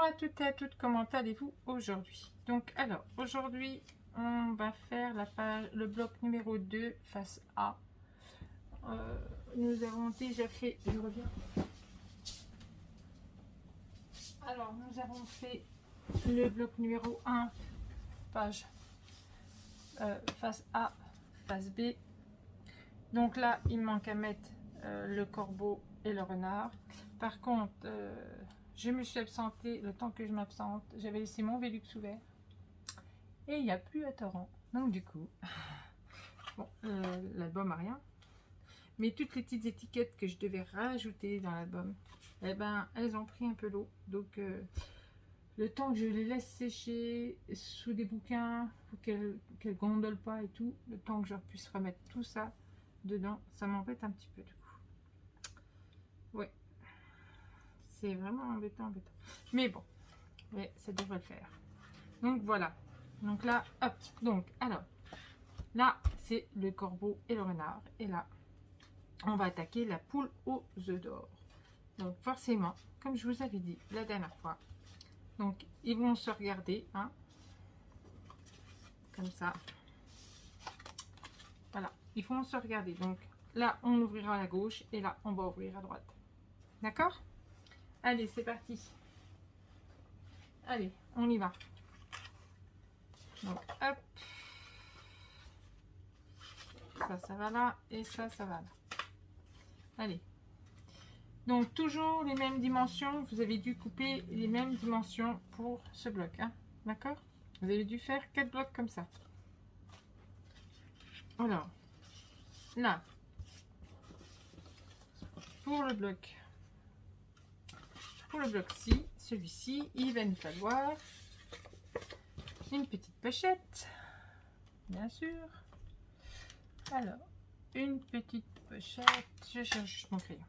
à toutes et à toutes, comment allez-vous aujourd'hui? Donc alors, aujourd'hui, on va faire la page, le bloc numéro 2, face A. Nous avons déjà fait, je reviens. Alors, nous avons fait le bloc numéro 1, page face A, face B. Donc là, il manque à mettre le corbeau et le renard. Par contre, je me suis absentée. Le temps que je m'absente, j'avais laissé mon Velux ouvert et il n'y a plus à torrent. Donc du coup, bon, l'album a rien. Mais toutes les petites étiquettes que je devais rajouter dans l'album, eh ben, elles ont pris un peu l'eau. Donc le temps que je les laisse sécher sous des bouquins pour qu'elles gondolent pas et tout, le temps que je puisse remettre tout ça dedans, ça m'embête un petit peu du coup. Ouais, c'est vraiment embêtant. Mais bon, ouais, ça devrait le faire. Donc voilà. Donc là, hop. Donc alors, là c'est le corbeau et le renard. Et là, on va attaquer la poule aux œufs d'or. Donc forcément, comme je vous avais dit la dernière fois, donc ils vont se regarder, hein, comme ça. Voilà, ils vont se regarder. Donc là, on ouvrira à gauche et là, on va ouvrir à droite. D'accord? Allez, c'est parti. Allez, on y va. Donc, hop. Ça va là. Et ça va là. Allez. Donc, toujours les mêmes dimensions. Vous avez dû couper les mêmes dimensions pour ce bloc. Hein, d'accord? Vous avez dû faire 4 blocs comme ça. Alors, là. Pour le bloc. Pour le bloc-ci, celui-ci, il va nous falloir une petite pochette. Bien sûr. Alors, une petite pochette. Je cherche juste mon crayon.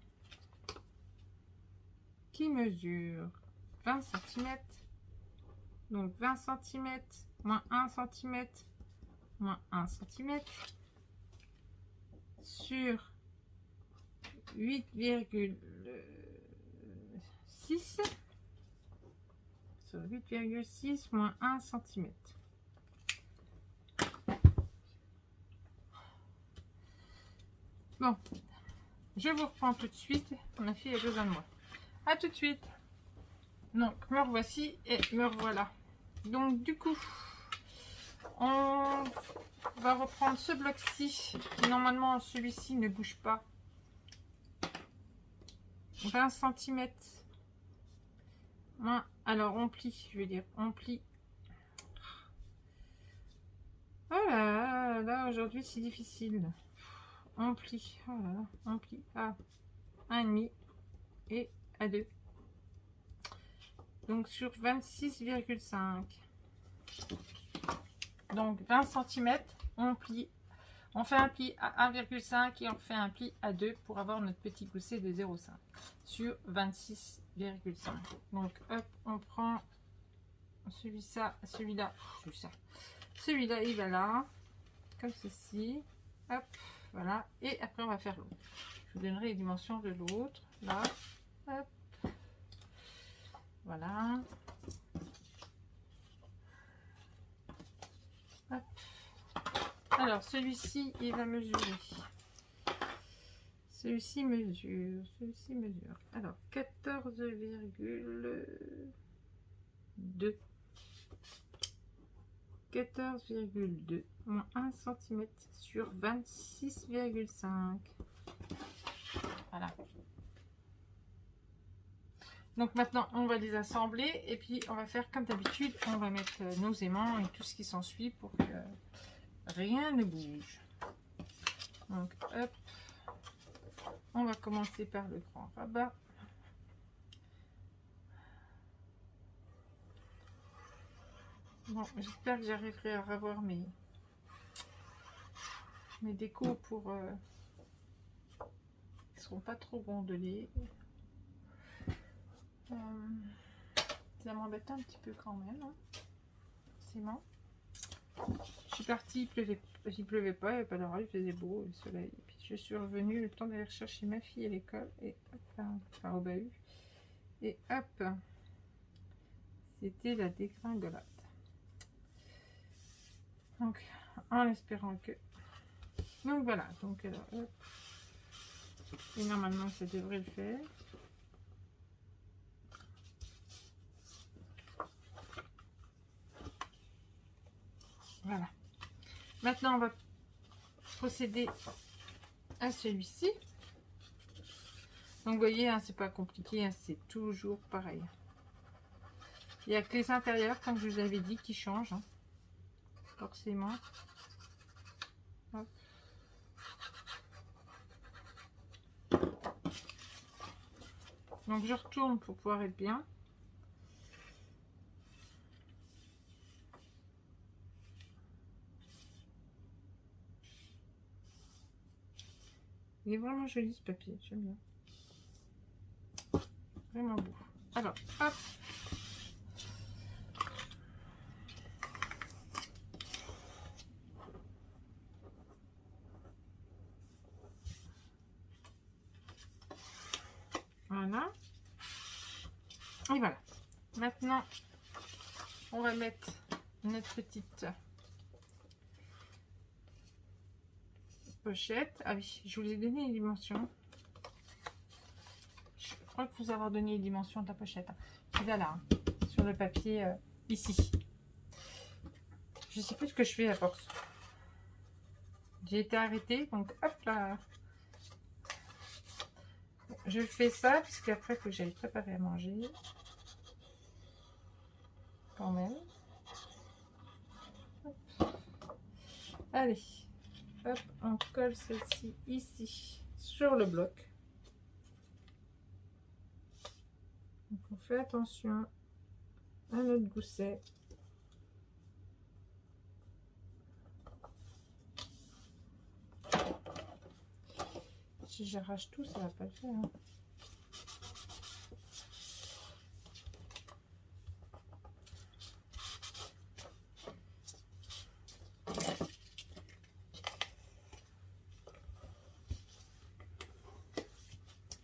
Qui mesure 20 cm. Donc 20 cm, moins 1 cm, moins 1 cm. Sur 8,6. Sur 8,6 moins 1 cm. Bon, je vous reprends tout de suite. Ma fille a besoin de moi. A tout de suite. Donc, me revoici et me revoilà. Donc, du coup, on va reprendre ce bloc-ci. Normalement, celui-ci ne bouge pas. 20 cm. Alors, on plie, je veux dire, on plie. Voilà, là, aujourd'hui, c'est difficile. On plie, voilà, on plie à 1,5 et à 2. Donc sur 26,5. Donc 20 cm, on plie. On fait un pli à 1,5 et on fait un pli à 2 pour avoir notre petit gousset de 0,5 sur 26,5. Donc hop, on prend celui-là, celui-là, il va là, comme ceci. Hop, voilà. Et après on va faire l'autre. Je vous donnerai les dimensions de l'autre. Là, hop. Voilà. Hop. Alors, celui-ci, il va mesurer. Celui-ci mesure. Alors, 14,2. 14,2 moins 1 cm sur 26,5. Voilà. Donc maintenant, on va les assembler et puis on va faire comme d'habitude. On va mettre nos aimants et tout ce qui s'ensuit pour que rien ne bouge. Donc hop, on va commencer par le grand rabat. Bon, j'espère que j'arriverai à revoir mes décos pour qui seront pas trop gondolés. Ça m'embête un petit peu quand même, hein. Forcément. Je suis partie, il pleuvait pas, il n'y avait pas d'orage, il faisait beau, le soleil. Et puis je suis revenue le temps d'aller chercher ma fille à l'école et hop, enfin au bahut. Et hop, c'était la dégringolade. Donc, en espérant que... Donc voilà, donc alors, hop. Et normalement, ça devrait le faire. Voilà. Maintenant, on va procéder à celui-ci. Donc, vous voyez, hein, c'est pas compliqué, hein, c'est toujours pareil. Il n'y a que les intérieurs, comme je vous avais dit, qui changent, hein, forcément. Hop. Donc, je retourne pour pouvoir être bien. Il est vraiment joli ce papier, j'aime bien. Vraiment beau. Alors, hop. Voilà. Et voilà. Maintenant, on va mettre notre petite pochette. Ah oui, je vous ai donné les dimensions. Je crois que vous avoir donné les dimensions de la pochette. Il va là, hein, sur le papier ici. Je sais plus ce que je fais à force. J'ai été arrêtée, donc hop là. Je fais ça puisque après il faut que j'aille préparer à manger. Quand même. Hop. Allez, hop, on colle celle-ci ici sur le bloc. Donc on fait attention à notre gousset. Si j'arrache tout, ça va pas le faire. Hein.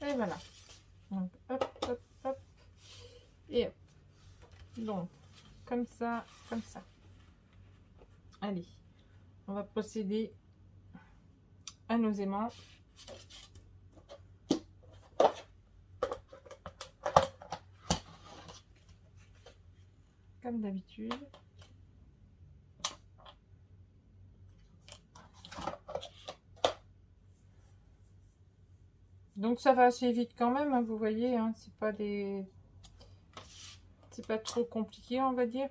Et voilà. Donc hop, hop, hop. Et hop. Donc, comme ça, comme ça. Allez, on va procéder à nos aimants. Comme d'habitude. Donc ça va assez vite quand même, hein, vous voyez, hein, c'est pas des... C'est pas trop compliqué, on va dire.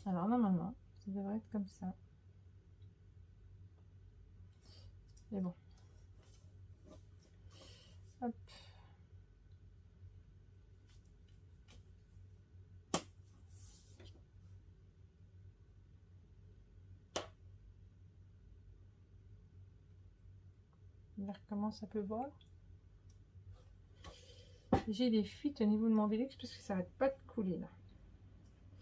Alors normalement, ça devrait être comme ça. Mais bon. Hop. On va voir comment ça peut voir. J'ai des fuites au niveau de mon Velux parce que ça n'arrête pas de couler là.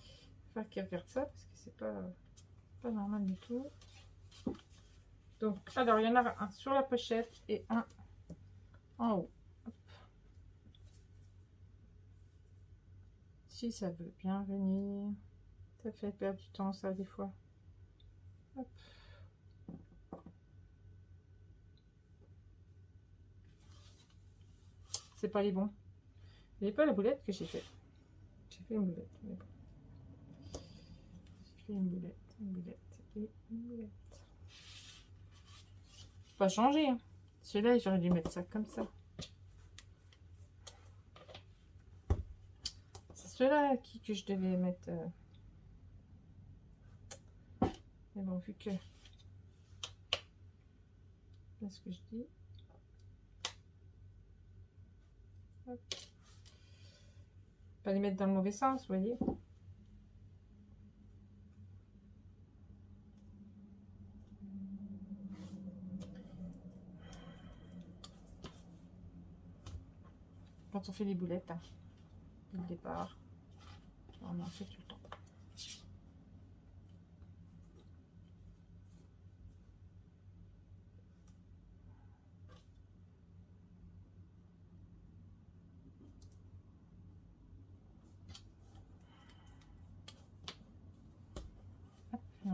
Il va falloir qu'il regarde ça parce que c'est pas normal du tout. Donc, alors il y en a un sur la pochette et un en haut. Hop. Si ça veut bien venir, ça fait perdre du temps ça des fois. Hop. C'est pas les bons. C'est pas la boulette que j'ai fait. J'ai fait une boulette. Mais bon. J'ai fait une boulette et une boulette. Pas changé. Hein. Celui-là, j'aurais dû mettre ça comme ça. C'est ceux-là que je devais mettre. Mais bon, vu que. C'est ce que je dis. Hop. Pas les mettre dans le mauvais sens, vous voyez. Quand on fait les boulettes, hein, dès le départ, on en fait tout le temps.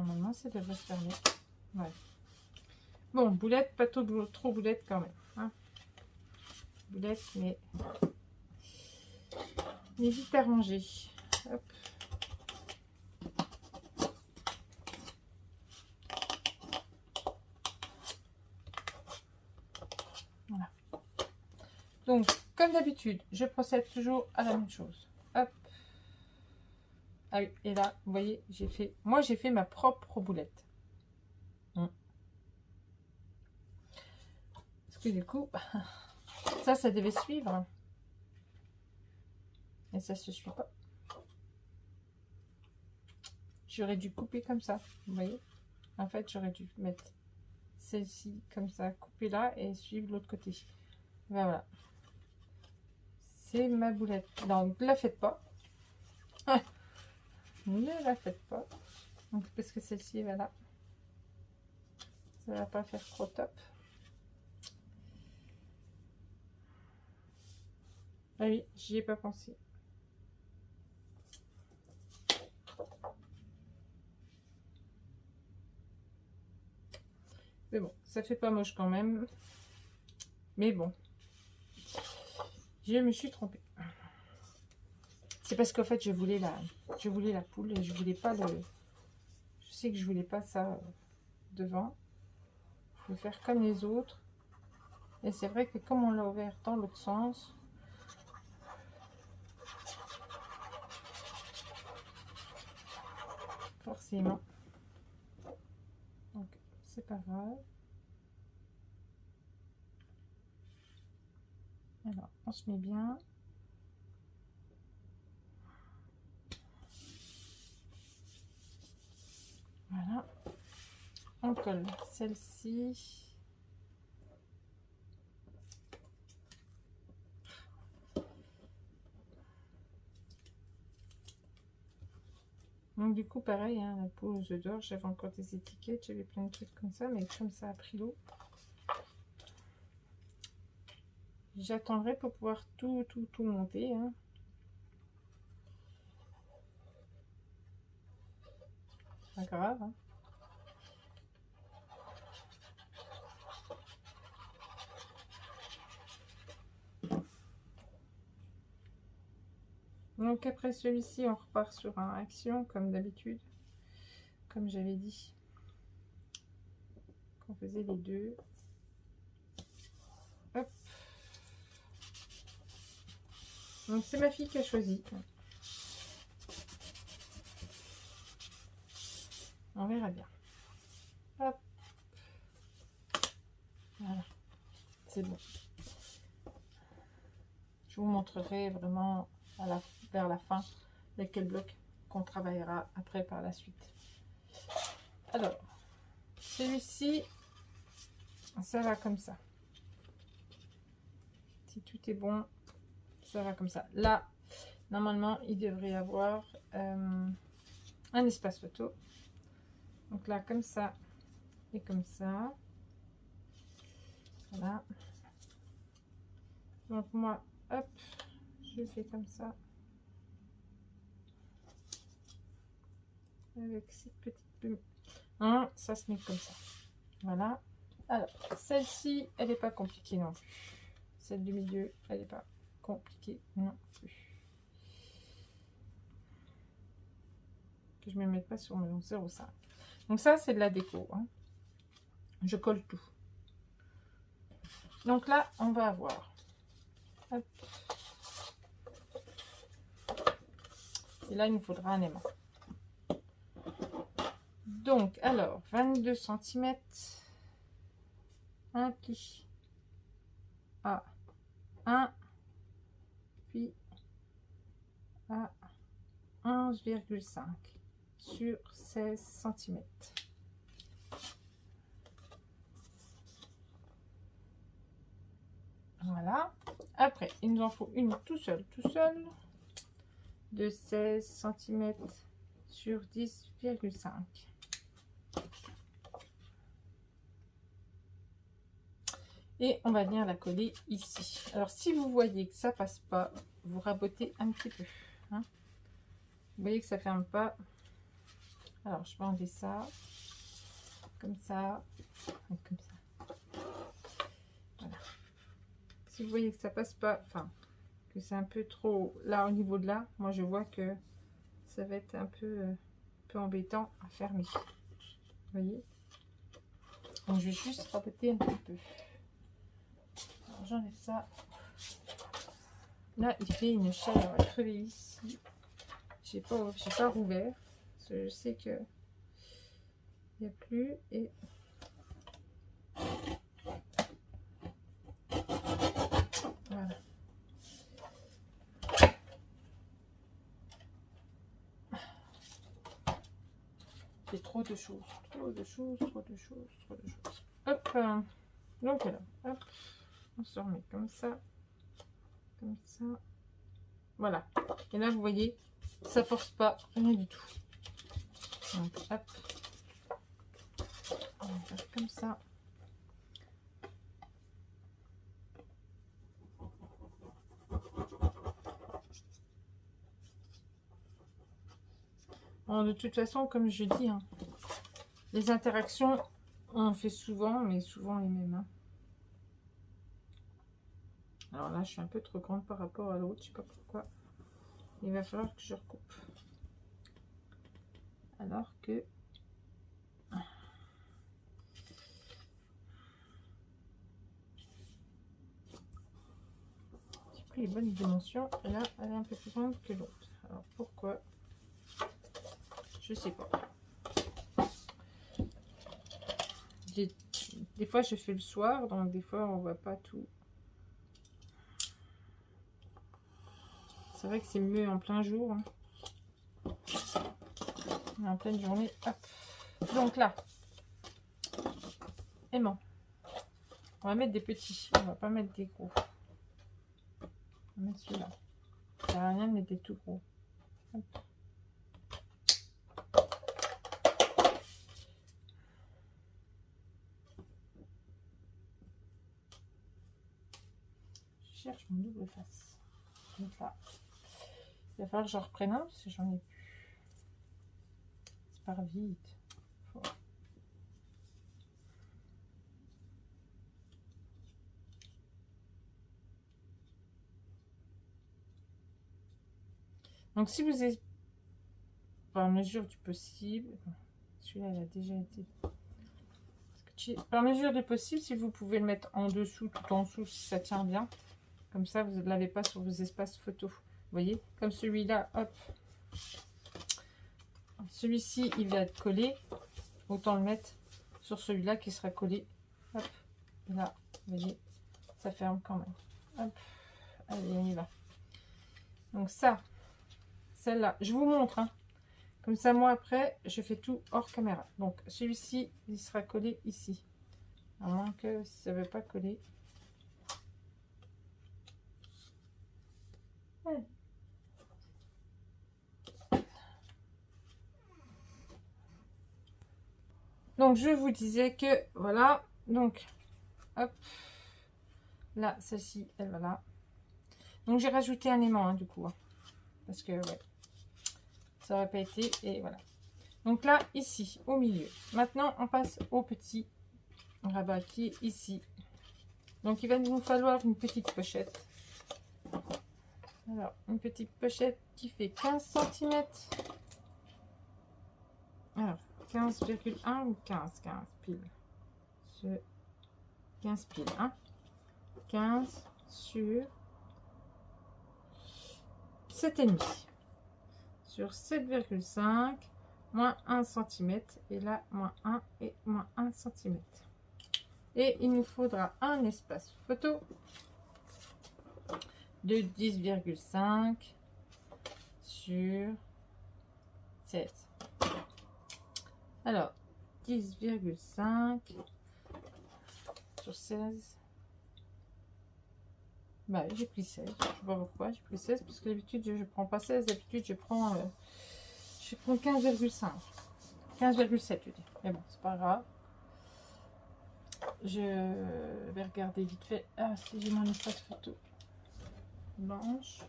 Normalement, ça devrait se fermer. Ouais. Bon, boulette, pas trop boulette quand même. Hein. Boulette, mais vite arrangé. Hop. Voilà. Donc, comme d'habitude, je procède toujours à la même chose. Hop. Ah oui, et là, vous voyez, j'ai fait ma propre boulette. Parce que du coup, ça devait suivre. Et ça se suit pas. J'aurais dû couper comme ça, vous voyez. En fait, j'aurais dû mettre celle-ci comme ça, couper là et suivre l'autre côté. Voilà. C'est ma boulette. Donc, ne la faites pas. Ne la faites pas. Donc, parce que celle-ci, voilà. Ça va pas faire trop top. Ah oui, j'y ai pas pensé. Mais bon, ça fait pas moche quand même. Mais bon, je me suis trompée. C'est parce qu'en fait, je voulais la poule et je voulais pas le... Je sais que je voulais pas ça devant. Je vais faire comme les autres. Et c'est vrai que comme on l'a ouvert dans l'autre sens, forcément. Donc, c'est pas grave. Alors, on se met bien. Voilà. On colle celle-ci. Donc du coup, pareil, hein, la peau aux œufs d'or, j'avais encore des étiquettes, j'avais plein de trucs comme ça, mais comme ça a pris l'eau. J'attendrai pour pouvoir tout monter. Hein. Pas grave. Hein. Donc après celui-ci, on repart sur un action comme d'habitude, comme j'avais dit qu'on faisait les deux. Hop. Donc c'est ma fille qui a choisi. On verra bien. Hop. Voilà. C'est bon. Je vous montrerai vraiment vers la fin lesquels blocs qu'on travaillera après par la suite. Alors, celui-ci, ça va comme ça. Si tout est bon, ça va comme ça. Là, normalement, il devrait y avoir un espace photo. Donc là, comme ça et comme ça. Voilà. Donc moi, hop, je fais comme ça. Avec cette petite plume. Hein, ça se met comme ça. Voilà. Alors, celle-ci, elle n'est pas compliquée non plus. Celle du milieu, elle n'est pas compliquée non plus. Que je ne me mette pas sur mon 0,5. Donc ça, c'est de la déco. Hein. Je colle tout. Donc là, on va avoir... Hop. Et là, il nous faudra un aimant. Donc, alors, 22 cm. Un pli à 1, puis à 11,5 sur 16 cm. Voilà. Après, il nous en faut une tout seul, de 16 cm sur 10,5. Et on va venir la coller ici. Alors, si vous voyez que ça passe pas, vous rabotez un petit peu. Hein. Vous voyez que ça ferme pas. Alors, je vais enlever ça. Comme ça. Comme ça. Voilà. Si vous voyez que ça passe pas, enfin, que c'est un peu trop là au niveau de là, moi je vois que ça va être un peu embêtant à fermer. Vous voyez? Donc je vais juste raboter un petit peu. Alors j'enlève ça. Là, il fait une chaleur crevée ici. J'ai pas rouvert. Parce que je sais que il n'y a plus et voilà. J'ai trop de choses, trop de choses, trop de choses, trop de choses. Hop, donc voilà, hop, on se remet comme ça, voilà. Et là, vous voyez, ça force pas, rien du tout. Donc, hop, on va faire comme ça. Bon, de toute façon, comme je dis, hein, les interactions, on fait souvent, mais souvent les mêmes. Hein. Alors là, je suis un peu trop grande par rapport à l'autre, je sais pas pourquoi. Il va falloir que je recoupe. Alors que... j'ai pris les bonnes dimensions. Et là, elle est un peu plus grande que l'autre. Alors pourquoi? Je sais pas. Des fois, je fais le soir, donc des fois, on voit pas tout. C'est vrai que c'est mieux en plein jour. Hein. En pleine journée. Hop. Donc là, aimant. On va mettre des petits. On va pas mettre des gros. On va mettre celui-là. Ça sert à rien de mettre des tout gros. Hop. Je cherche mon double face. Donc là. Il va falloir que j'en reprenne un parce que j'en ai plus. Ça part vite. Faut... Donc si vous êtes par mesure du possible, celui-là il a déjà été. Par mesure du possible, si vous pouvez le mettre en dessous, tout en dessous, si ça tient bien. Comme ça, vous ne l'avez pas sur vos espaces photos. Vous voyez, comme celui-là, hop. Celui-ci, il va être collé. Autant le mettre sur celui-là qui sera collé. Hop. Et là, vous voyez, ça ferme quand même. Hop. Allez, on y va. Donc ça, celle-là, je vous montre. Hein. Comme ça, moi, après, je fais tout hors caméra. Donc, celui-ci, il sera collé ici. À moins que si ça ne veut pas coller. Ouais. Donc, je vous disais que, voilà, donc, hop, là, celle-ci, elle va là. Donc, j'ai rajouté un aimant, hein, du coup, hein, parce que, ouais, ça aurait pas été, et voilà. Donc là, ici, au milieu. Maintenant, on passe au petit rabat qui est ici. Donc, il va nous falloir une petite pochette. Alors, une petite pochette qui fait 15 cm. Alors, 15,1 ou 15 pile. 15 pile, hein. 15 sur 7,5. Sur 7,5, moins 1 cm. Et là, moins 1 et moins 1 cm. Et il nous faudra un espace photo de 10,5 sur 16. Alors, 10,5 sur 16. Bah, j'ai pris 16. Je sais pas pourquoi j'ai pris 16 parce que d'habitude je prends pas 16. D'habitude je prends 15,5. 15,7 je dis. Mais bon, c'est pas grave. Je vais regarder vite fait. Ah, si j'ai mon espace photo blanche.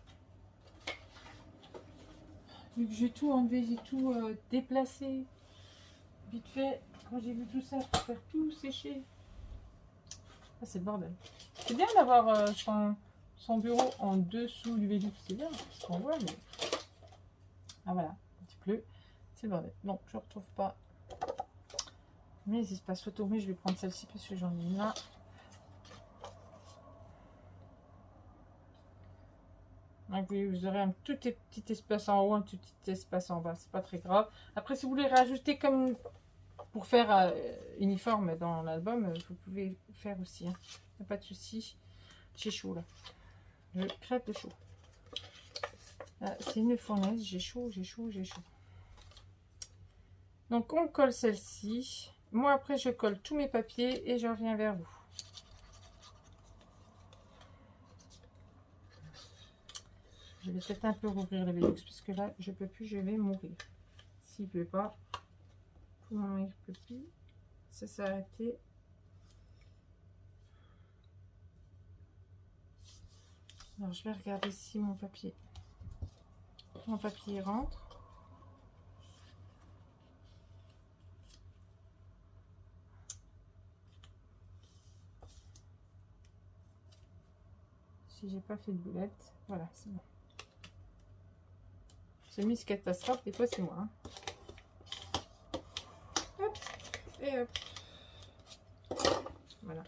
Vu que j'ai tout enlevé, j'ai tout déplacé. vite fait, quand j'ai vu tout ça, je préfère tout sécher. Ah, c'est le bordel. C'est bien d'avoir son bureau en dessous du Velux, c'est bien, parce qu'on voit, mais... Ah voilà, il pleut, c'est le bordel. Non, je ne retrouve pas mes espaces photo, mais je vais prendre celle-ci parce que j'en ai une là. Donc vous aurez un tout petit espace en haut, un tout petit espace en bas, c'est pas très grave. Après, si vous voulez rajouter comme pour faire uniforme dans l'album, vous pouvez faire aussi, hein. Y a pas de souci. J'ai chaud là. Je crève de chaud. C'est une fournaise, j'ai chaud, j'ai chaud, j'ai chaud. Donc on colle celle-ci. Moi après je colle tous mes papiers et je reviens vers vous. Je vais peut-être un peu rouvrir le Velux parce que là je peux plus, je vais mourir. S'il ne peut pas, pour le moment il ne peut plus. Ça s'est arrêté. Alors je vais regarder si mon papier rentre. Si j'ai pas fait de boulette, voilà, c'est bon. C'est Miss Catastrophe, des fois c'est moi. Hein. Hop, et hop. Voilà.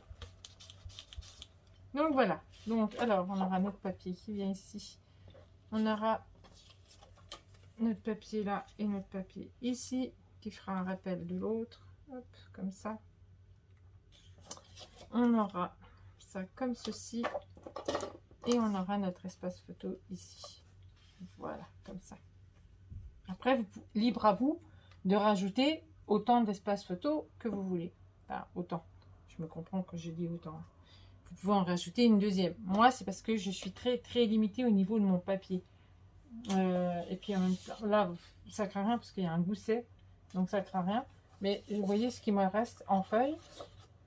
Donc voilà. Donc alors on aura notre papier qui vient ici. On aura notre papier là et notre papier ici qui fera un rappel de l'autre. Hop, comme ça. On aura ça comme ceci. Et on aura notre espace photo ici. Voilà, comme ça. Après, libre à vous de rajouter autant d'espace photo que vous voulez. Enfin, autant. Je me comprends quand je dis autant. Vous pouvez en rajouter une deuxième. Moi, c'est parce que je suis très limitée au niveau de mon papier. Et puis en même temps, là, ça craint rien parce qu'il y a un gousset. Donc ça craint rien. Mais vous voyez ce qui me reste en feuille.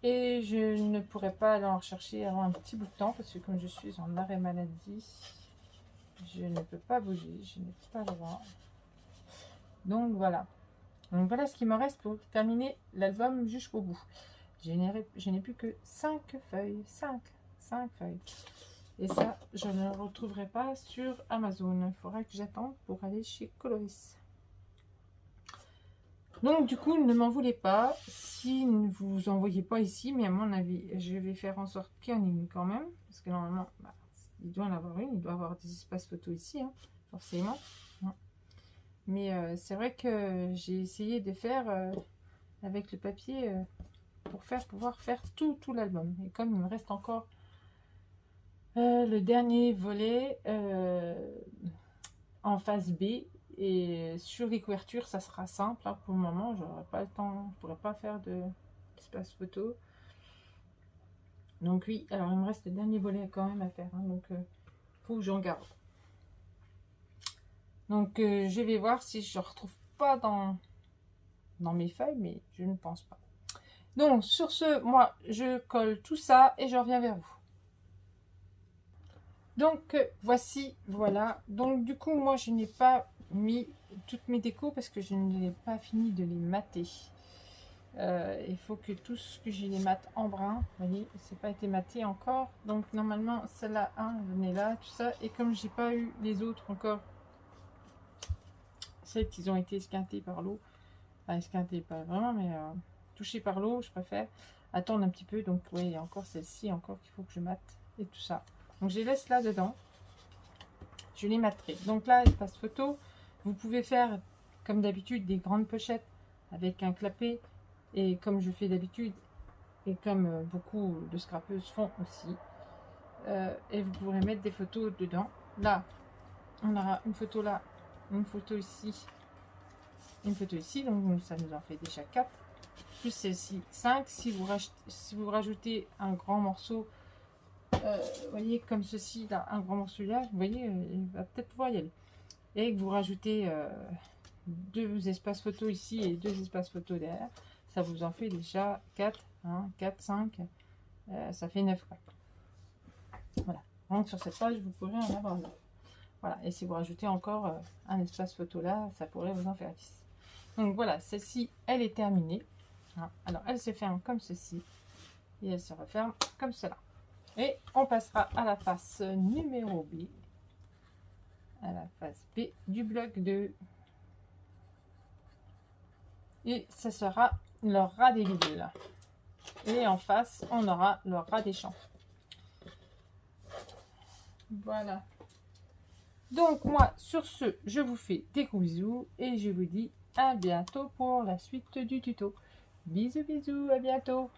Et je ne pourrais pas aller en rechercher avant un petit bout de temps parce que comme je suis en arrêt maladie, je ne peux pas bouger, je n'ai pas le droit. Donc voilà. Donc voilà ce qui me reste pour terminer l'album jusqu'au bout. Je n'ai plus que 5 feuilles. 5 feuilles. Et ça, je ne le retrouverai pas sur Amazon. Il faudra que j'attende pour aller chez Coloris. Donc du coup, ne m'en voulez pas si vous en voyez pas ici, mais à mon avis, je vais faire en sorte qu'il y en ait une quand même, parce que normalement, bah, il doit en avoir une, il doit avoir des espaces photos ici, hein, forcément. Mais c'est vrai que j'ai essayé de faire avec le papier pour pouvoir faire tout l'album. Et comme il me reste encore le dernier volet en phase B, et sur les couvertures, ça sera simple. Hein, pour le moment, j'aurai pas le temps, je pourrais pas faire d'espace photo. Donc oui, alors il me reste le dernier volet quand même à faire. Hein, donc faut que j'en garde. Donc je vais voir si je ne retrouve pas dans mes feuilles, mais je ne pense pas. Donc sur ce, moi je colle tout ça et je reviens vers vous. Donc voici, voilà. Donc du coup, moi je n'ai pas mis toutes mes décos parce que je n'ai pas fini de les mater. Il faut que tout ce que j'ai les mate en brun, vous voyez, c'est pas été maté encore. Donc normalement celle-là, j'en ai là, tout ça. Et comme j'ai pas eu les autres encore, celles qui ont été esquintées par l'eau, enfin esquintées pas vraiment, mais touchées par l'eau, je préfère attendre un petit peu. Donc oui, il y a encore celle-ci encore qu'il faut que je mate et tout ça. Donc je les laisse là dedans. Je les materai. Donc là, espace photo, vous pouvez faire comme d'habitude des grandes pochettes avec un clapet. Et comme je fais d'habitude, et comme beaucoup de scrapeuses font aussi. Et vous pourrez mettre des photos dedans. Là, on aura une photo là, une photo ici, une photo ici. Donc ça nous en fait déjà 4. Plus celle-ci, 5. Si vous rajoutez un grand morceau, vous voyez comme ceci, là, un grand morceau là, vous voyez, il va peut-être pouvoir y aller. Et que vous rajoutez 2 espaces photo ici et 2 espaces photo derrière, ça vous en fait déjà 4, 4, 5, ça fait 9. Quoi. Voilà. Donc sur cette page, vous pourrez en avoir 9. Voilà. Et si vous rajoutez encore un espace photo là, ça pourrait vous en faire 10. Donc voilà, celle-ci, elle est terminée. Alors, elle se ferme comme ceci et elle se referme comme cela. Et on passera à la face numéro B, à la face B du bloc 2. Et ce sera le ras des villes. Et en face, on aura le ras des champs. Voilà. Donc moi, sur ce, je vous fais des gros bisous et je vous dis à bientôt pour la suite du tuto. Bisous, bisous, à bientôt.